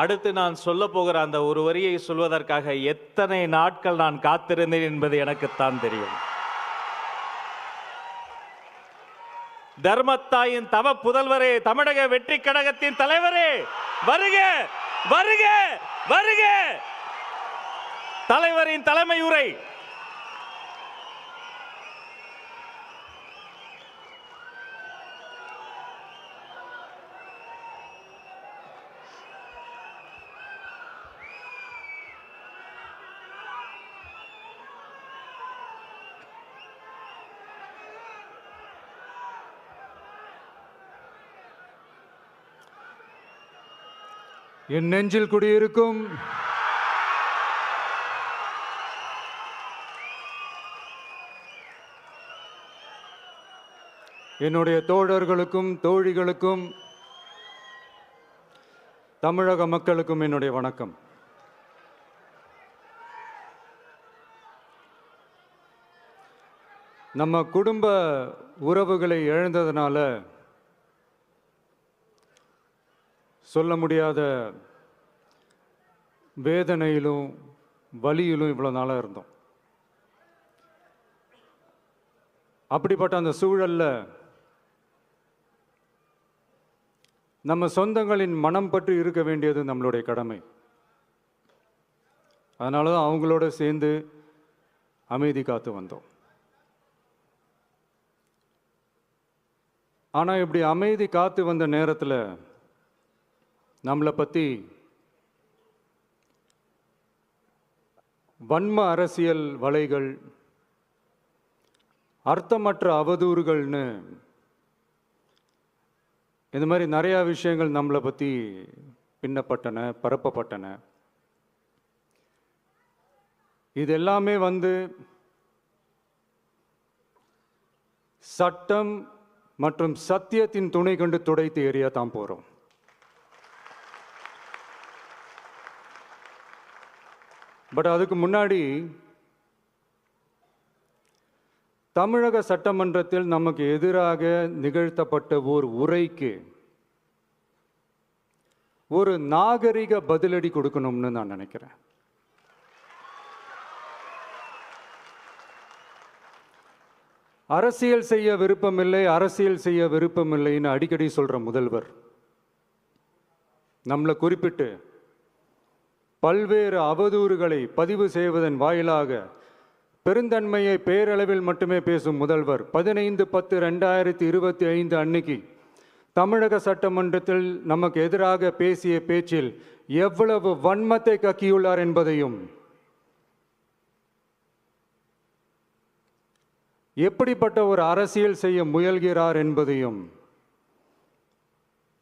அடுத்து நான் சொல்ல போகிற அந்த ஒரு வரியை சொல்வதற்காக எத்தனை நாட்கள் நான் காத்திருந்தேன் என்பது எனக்குத்தான் தெரியும். தர்மத்தாயின் தவ புதல்வரே, தமிழக வெற்றி கழகத்தின் தலைவரே, வருக வருக வருக. தலைவரின் தலைமை உரை. என் நெஞ்சில் குடியிருக்கும் என்னுடைய தோழர்களுக்கும் தோழிகளுக்கும் தமிழக மக்களுக்கும் என்னுடைய வணக்கம். நம்ம குடும்ப உறவுகளை இழந்ததனால சொல்ல முடியாத வேதனையிலும் வலியிலும் இவ்வளோ நாளாக இருந்தோம். அப்படிப்பட்ட அந்த சூழல்ல நம்ம சொந்தங்களின் மனம் பற்றி இருக்க வேண்டியது நம்மளுடைய கடமை. அதனால தான் அவங்களோட சேர்ந்து அமைதி காத்து வந்தோம். ஆனால் இப்படி அமைதி காத்து வந்த நேரத்தில் நம்மளை பற்றி வன்ம அரசியல் வலைகள், அர்த்தமற்ற அவதூறுகள்னு இந்த மாதிரி நிறையா விஷயங்கள் நம்மளை பற்றி பின்னப்பட்டன, பரப்பப்பட்டன. இது எல்லாமே சட்டம் மற்றும் சத்தியத்தின் துணை கொண்டு துடைத்து எறிய தான் போகிறோம். பட் அதுக்கு முன்னாடி தமிழக சட்டமன்றத்தில் நமக்கு எதிராக நிகழ்த்தப்பட்ட ஓர் உரைக்கு ஒரு நாகரிக பதிலடி கொடுக்கணும்னு நான் நினைக்கிறேன். அரசியல் செய்ய விருப்பமில்லை, அரசியல் செய்ய விருப்பமில்லைன்னு அடிக்கடி சொல்ற முதல்வர் நம்மளை குறிப்பிட்டு பல்வேறு அவதூறுகளை பதிவு செய்வதன் வாயிலாக பெருந்தன்மையை பேரளவில் மட்டுமே பேசும் முதல்வர் 15/10/2025 அன்னைக்கு தமிழக சட்டமன்றத்தில் நமக்கு எதிராக பேசிய பேச்சில் எவ்வளவு வன்மத்தை கக்கியுள்ளார் என்பதையும், எப்படிப்பட்ட ஒரு அரசியல் செய்ய முயல்கிறார் என்பதையும்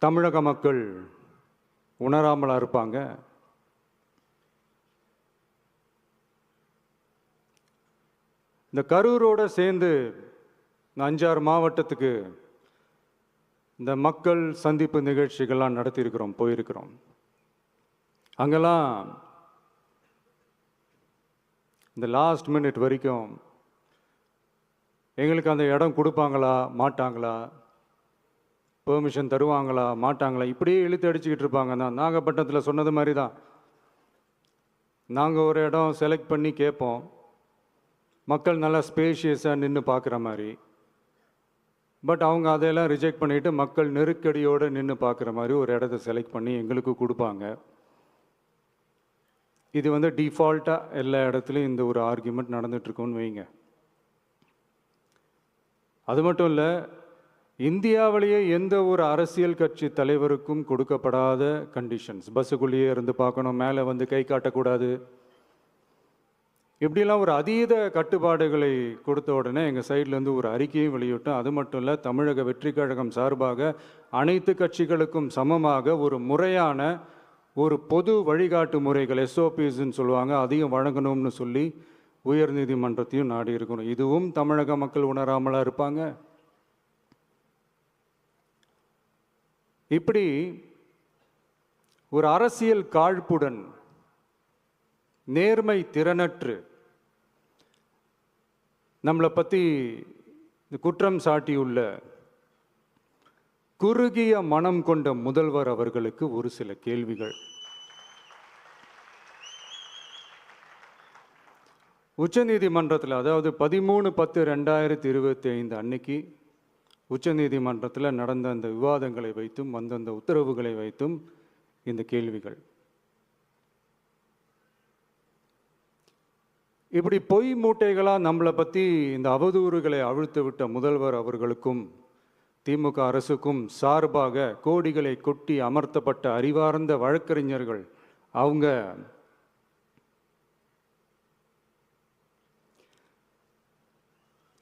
தமிழக மக்கள் உணராமலா இருப்பாங்க. இந்த கரூரோடு சேர்ந்து 5-6 மாவட்டத்துக்கு இந்த மக்கள் சந்திப்பு நிகழ்ச்சிகள்லாம் நடத்தியிருக்கிறோம், போயிருக்கிறோம். அங்கெல்லாம் இந்த லாஸ்ட் மினிட் வரைக்கும் எங்களுக்கு அந்த இடம் கொடுப்பாங்களா மாட்டாங்களா, பெர்மிஷன் தருவாங்களா மாட்டாங்களா, இப்படியே இழுத்து அடிச்சுக்கிட்டு இருப்பாங்க. தான் நாகப்பட்டினத்தில் சொன்னது மாதிரி தான். நாங்கள் ஒரு இடம் செலக்ட் பண்ணி கேட்போம், மக்கள் நல்லா ஸ்பேஷியஸாக நின்று பார்க்குற மாதிரி. பட் அவங்க அதையெல்லாம் ரிஜெக்ட் பண்ணிவிட்டு மக்கள் நெருக்கடியோடு நின்று பார்க்குற மாதிரி ஒரு இடத்த செலக்ட் பண்ணி எங்களுக்கு கொடுப்பாங்க. இது டிஃபால்ட்டாக எல்லா இடத்துலையும் இந்த ஒரு ஆர்கியூமெண்ட் நடந்துகிட்ருக்கோன்னு வைங்க. அது மட்டும் இல்லை, இந்தியாவிலேயே எந்த ஒரு அரசியல் கட்சி தலைவருக்கும் கொடுக்கப்படாத கண்டிஷன்ஸ். பஸ்ஸுக்குள்ளேயே இருந்து பார்க்கணும், மேலே கை காட்டக்கூடாது, இப்படிலாம் ஒரு அதீத கட்டுப்பாடுகளை கொடுத்த உடனே எங்கள் சைட்லேருந்து ஒரு அறிக்கையும் வெளியிட்டோம். அது மட்டும் இல்லை, தமிழக வெற்றி கழகம் சார்பாக அனைத்து கட்சிகளுக்கும் சமமாக ஒரு முறையான ஒரு பொது வழிகாட்டு முறைகள், SOPஸ்ன்னு சொல்லுவாங்க, அதையும் வழங்கணும்னு சொல்லி உயர்நீதிமன்றத்தையும் நாடி இருக்கணும். இதுவும் தமிழக மக்கள் உணராமலா இருப்பாங்க. இப்படி ஒரு அரசியல் காழ்ப்புடன், நேர்மை திறனற்று நம்மளை பற்றி குற்றம் சாட்டியுள்ள குறுகிய மனம் கொண்ட முதல்வர் அவர்களுக்கு ஒரு சில கேள்விகள். உச்சநீதிமன்றத்தில், அதாவது 13/10/2025 அன்னைக்கு உச்சநீதிமன்றத்தில் நடந்த அந்த விவாதங்களை வைத்தும் அந்தந்த உத்தரவுகளை வைத்தும் இந்த கேள்விகள். இப்படி பொய் மூட்டைகளாக நம்மளை பற்றி இந்த அவதூறுகளை அவிழ்த்து விட்ட முதல்வர் அவர்களுக்கும் திமுக அரசுக்கும் சார்பாக கோடிகளை கொட்டி அமர்த்தப்பட்ட அறிவார்ந்த வழக்கறிஞர்கள் அவங்க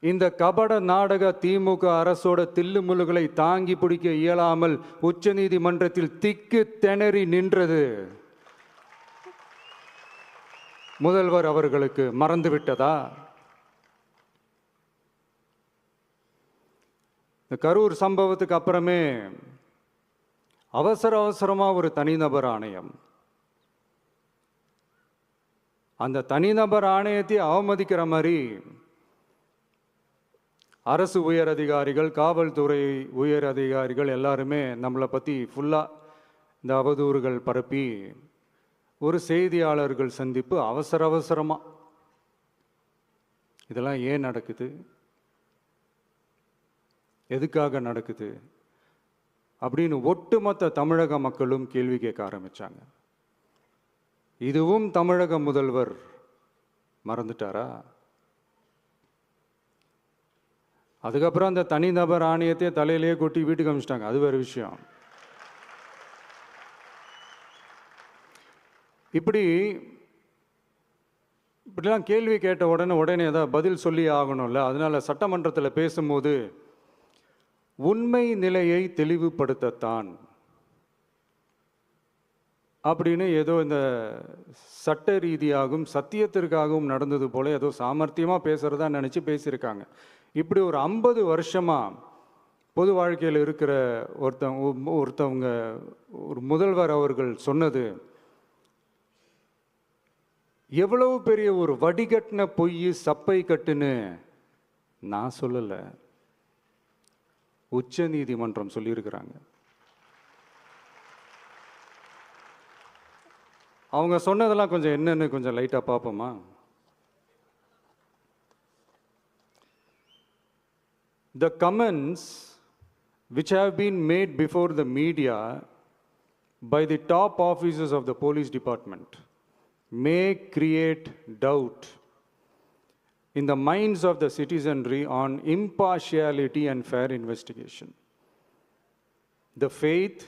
இந்த கபட நாடக திமுக அரசோட தில்லுமுல்லுகளை தாங்கி பிடிக்க இயலாமல் உச்ச நீதிமன்றத்தில் திக்கு திணறி நின்றது முதல்வர் அவர்களுக்கு மறந்துவிட்டதா? இந்த கரூர் சம்பவத்துக்கு அப்புறமே அவசரமாக ஒரு தனிநபர் ஆணையம், அந்த தனிநபர் ஆணையத்தை அவமதிக்கிற மாதிரி அரசு உயர் அதிகாரிகள், காவல்துறை உயர் அதிகாரிகள் எல்லாருமே நம்மளை பற்றி ஃபுல்லாக இந்த அவதூறுகள் பரப்பி ஒரு செய்தியாளர்கள் சந்திப்பு அவசரமாக. இதெல்லாம் ஏன் நடக்குது? எதுக்காக நடக்குது அப்படின்னு ஒட்டுமொத்த தமிழக மக்களும் கேள்வி கேட்க ஆரம்பிச்சாங்க. இதுவும் தமிழக முதல்வர் மறந்துட்டாரா? அதுக்கப்புறம் அந்த தனிநபர் ஆணையத்தை தலையிலேயே கொட்டி வீட்டுக்கு அனுப்பிச்சிட்டாங்க. அது வேறு விஷயம். இப்படிலாம் கேள்வி கேட்ட உடனே ஏதாவது பதில் சொல்லி ஆகணும்ல. அதனால சட்டமன்றத்தில் பேசும்போது உண்மை நிலையை தெளிவுபடுத்தத்தான் அப்படின்னு ஏதோ இந்த சட்ட ரீதியாகவும் சத்தியத்திற்காகவும் நடந்தது போல ஏதோ சாமர்த்தியமாக பேசுகிறதா நினச்சி பேசியிருக்காங்க. இப்படி ஒரு 50 வருஷமாக பொது வாழ்க்கையில் இருக்கிற ஒருத்தவங்க ஒரு முதல்வர் அவர்கள் சொன்னது எவ்வளவு பெரிய ஒரு வடிகட்டின பொய் சப்பை கட்டுன்னு நான் சொல்லலை, உச்ச நீதிமன்றம் சொல்லியிருக்கிறாங்க. அவங்க சொன்னதெல்லாம் கொஞ்சம் என்னன்னு கொஞ்சம் லைட்டாக பார்ப்போமா? The comments which have been made before the media by the top officers of the police department may create doubt in the minds of the citizenry on impartiality and fair investigation. The faith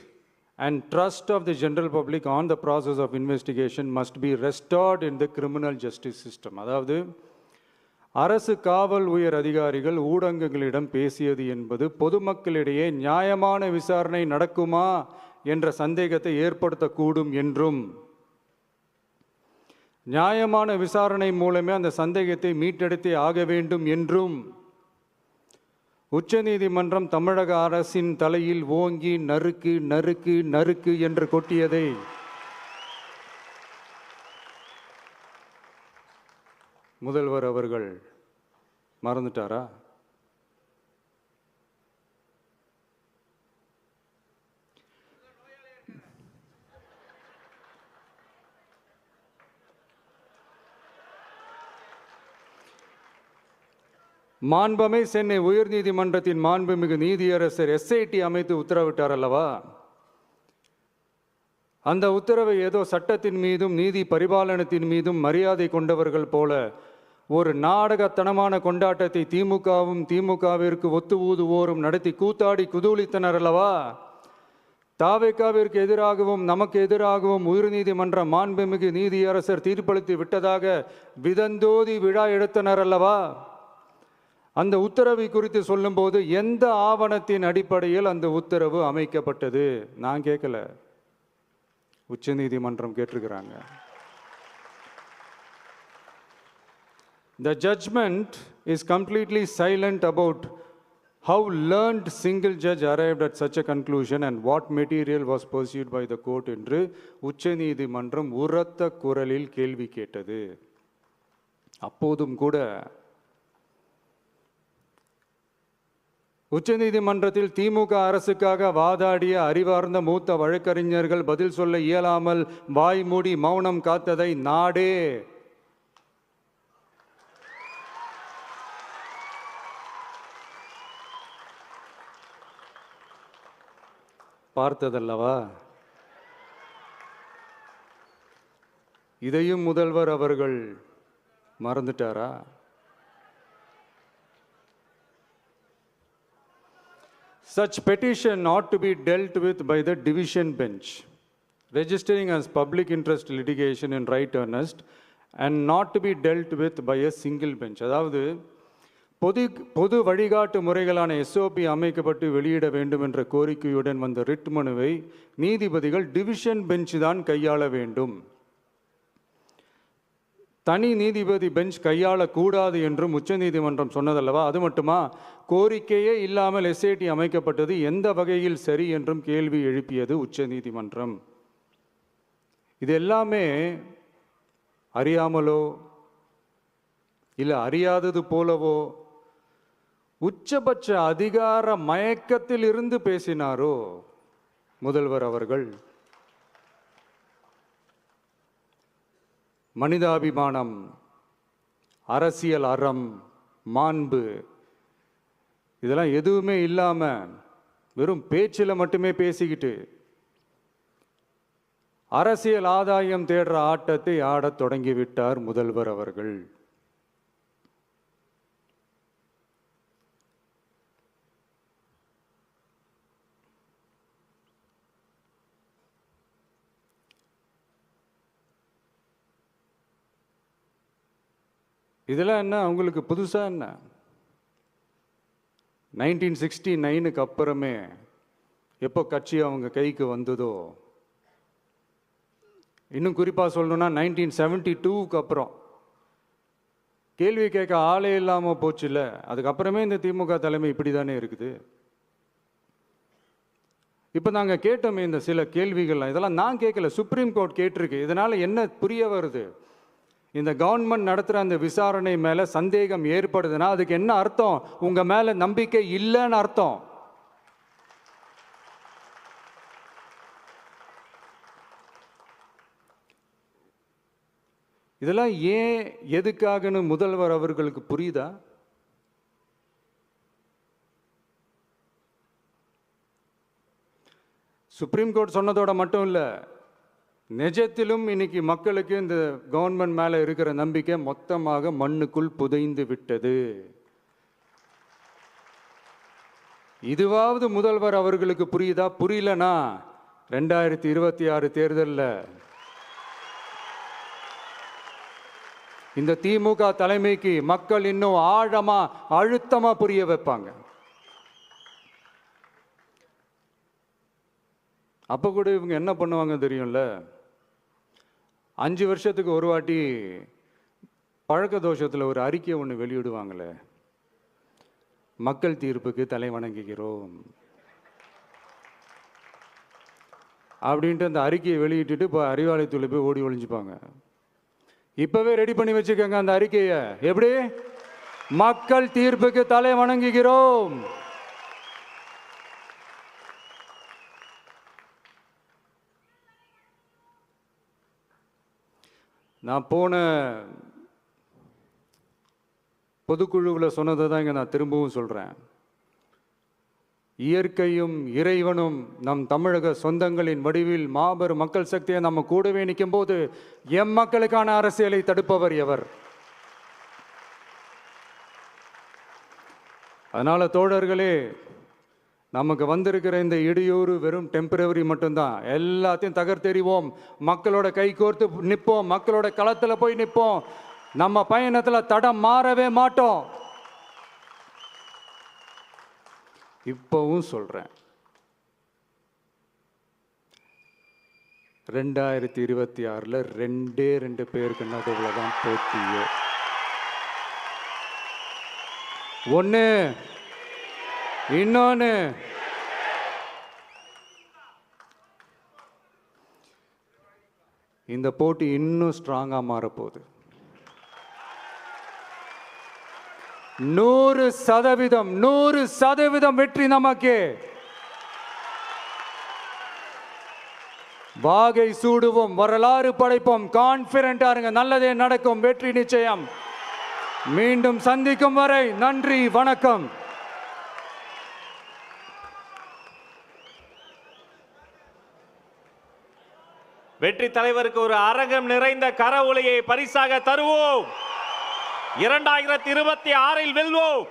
and trust of the general public on the process of investigation must be restored in the criminal justice system. அதாவது அரசு காவல் உயர் அதிகாரிகள் ஊடகங்களிடம் பேசியது என்பது பொதுமக்களிடையே நியாயமான விசாரணை நடக்குமா என்ற சந்தேகத்தை ஏற்படுத்தக்கூடும் என்றும், நியாயமான விசாரணை மூலமே அந்த சந்தேகத்தை மீட்டெடுத்தே ஆக வேண்டும் என்றும் உச்சநீதிமன்றம் தமிழக அரசின் தலையில் ஓங்கி நறுக்கு நறுக்கு நறுக்கு என்று கொட்டியதை முதல்வர் அவர்கள் மறந்துட்டாரா? மாண்பமை சென்னை உயர்நீதிமன்றத்தின் மாண்புமிகு நீதியரசர் SIT அமைத்து உத்தரவிட்டார் அல்லவா? அந்த உத்தரவை ஏதோ சட்டத்தின் மீதும் நீதி பரிபாலனத்தின் மீதும் மரியாதை கொண்டவர்கள் போல ஒரு நாடகத்தனமான கொண்டாட்டத்தை திமுகவும் திமுகவிற்கு ஒத்து ஊதுவோரும் நடத்தி கூத்தாடி குதூளித்தனர் அல்லவா? தாவேகாவிற்கு எதிராகவும் நமக்கு எதிராகவும் உயர்நீதிமன்ற மாண்புமிகு நீதியரசர் தீர்ப்பளித்து விட்டதாக விதந்தோதி விழா எடுத்தனர் அல்லவா? அந்த உத்தரவை குறித்து சொல்லும்போது எந்த ஆவணத்தின் அடிப்படையில் அந்த உத்தரவு அமைக்கப்பட்டது? நான் கேட்கல, உச்ச நீதிமன்றம் கேட்டிருக்கிறாங்க. The judgment is completely silent about how learned single judge arrived at such a conclusion and what material was pursued by the court என்று உச்ச நீதிமன்றம் உரத்த குரலில் கேள்வி கேட்டது. அப்போதும் கூட உச்சநீதிமன்றத்தில் திமுக அரசுக்காக வாதாடிய அறிவார்ந்த மூத்த வழக்கறிஞர்கள் பதில் சொல்ல இயலாமல் வாய் மூடி மௌனம் காத்ததை நாடே பார்த்ததல்லவா? இதையும் முதல்வர் அவர்கள் மறந்துட்டாரா? Such petition ought to be dealt with by the division bench, registering as public interest litigation in right earnest and not to be dealt with by a single bench. அதாவது பொது வழிகாட்டு முறைகளான எஸ்ஓபி அமைக்கப்பட்டு வெளியிட வேண்டும் என்ற கோரிக்கையுடன் வந்த ரிட் மனுவை நீதிபதிகள் டிவிஷன் பெஞ்ச் தான் கையாள வேண்டும். தனி நீதிபதி பெஞ்ச் கையாளக்கூடாது என்றும் உச்சநீதிமன்றம் சொன்னதல்லவா? அது மட்டுமா, கோரிக்கையே இல்லாமல் எஸ்ஐடி அமைக்கப்பட்டது எந்த வகையில் சரி என்றும் கேள்வி எழுப்பியது உச்சநீதிமன்றம். இது எல்லாமே அறியாமலோ இல்லை அறியாதது போலவோ உச்சபட்ச அதிகார மயக்கத்தில் இருந்து பேசினாரோ முதல்வர் அவர்கள்? மனிதாபிமானம், அரசியல் அறம், மாண்பு இதெல்லாம் எதுவுமே இல்லாம வெறும் பேச்சில் மட்டுமே பேசிக்கிட்டு அரசியல் ஆதாயம் தேடுற ஆட்டத்தை ஆடத் தொடங்கிவிட்டார் முதல்வர் அவர்கள். இதெல்லாம் என்ன அவங்களுக்கு புதுசா என்ன? 1969க்கு அப்புறமே எப்போ கட்சி அவங்க கைக்கு வந்ததோ, இன்னும் குறிப்பாக சொல்லணும்னா 1972க்கு அப்புறம் கேள்வி கேட்க ஆளே இல்லாமல் போச்சுல்ல, அதுக்கப்புறமே இந்த திமுக தலைமை இப்படி தானே இருக்குது. இப்போ நாங்கள் கேட்டோமே இந்த சில கேள்விகள்லாம், இதெல்லாம் நான் கேட்கல, சுப்ரீம் கோர்ட் கேட்டிருக்கு. இதனால் என்ன புரிய வருது? இந்த கவர்மெண்ட் நடத்துகிற அந்த விசாரணை மேலே சந்தேகம் ஏற்படுதுன்னா அதுக்கு என்ன அர்த்தம்? உங்கள் மேலே நம்பிக்கை இல்லைன்னு அர்த்தம். இதெல்லாம் ஏன் எதுக்காகன்னு முதல்வர் அவர்களுக்கு புரியுதா? சுப்ரீம் கோர்ட் சொன்னதோட மட்டும் இல்லை, நிஜத்திலும் இன்னைக்கு மக்களுக்கு இந்த கவர்மெண்ட் மேலே இருக்கிற நம்பிக்கை மொத்தமாக மண்ணுக்குள் புதைந்து விட்டது. இதுவாவது முதல்வர் அவர்களுக்கு புரியுதா? புரியலனா 2026 தேர்தலில் இந்த திமுக தலைமைக்கு மக்கள் இன்னும் ஆழமா அழுத்தமா புரிய வைப்பாங்க. அப்போ கூட இவங்க என்ன பண்ணுவாங்க தெரியும்ல, 5 வருஷத்துக்கு ஒரு வாட்டி பழக்க தோஷத்தில் ஒரு அறிக்கை ஒன்று வெளியிடுவாங்களே, மக்கள் தீர்ப்புக்கு தலை வணங்குகிறோம் அப்படின்ட்டு அந்த அறிக்கையை வெளியிட்டுட்டு இப்போ அறிவாலயத்தில் போய் ஓடி ஒளிஞ்சுப்பாங்க. இப்பவே ரெடி பண்ணி வச்சுக்கோங்க அந்த அறிக்கையை. எப்படி? மக்கள் தீர்ப்புக்கு தலை வணங்குகிறோம். நான் போன பொதுக்குழுவில் சொன்னதை தான் இங்கே நான் திரும்பவும் சொல்கிறேன். இயற்கையும் இறைவனும் நம் தமிழக சொந்தங்களின் வடிவில் மாபெரும் மக்கள் சக்தியை நம்ம கூடவே நிற்கும் போது எம் மக்களுக்கான அரசியலை தடுப்பவர் எவர்? அதனால தோழர்களே, நமக்கு வந்திருக்கிற இந்த இடையூறு வெறும் டெம்பரவரி மட்டும்தான். எல்லாத்தையும் தகர்த்தெறிவோம், மக்களோட கை கோர்த்து நிற்போம், மக்களோட களத்தில் போய் நிற்போம். நம்ம பயணத்தில் தடம் மாறவே மாட்டோம். இப்பவும் சொல்றேன், 2026 2 பேருக்கு நடுவில் தான் போட்டியே. ஒன்று, இன்னொன்று இந்த போட்டி இன்னும் ஸ்ட்ராங்கா மாறப்போகுது. 100% வெற்றி நமக்கு. வாகை சூடுவோம், வரலாறு படைப்போம், கான்பிடண்டா இருங்க, நல்லதே நடக்கும், வெற்றி நிச்சயம். மீண்டும் சந்திக்கும் வரை நன்றி, வணக்கம். வெற்றி தலைவருக்கு ஒரு அரங்கம் நிறைந்த கரவொலியை பரிசாக தருவோம். 2026 வெல்வோம்.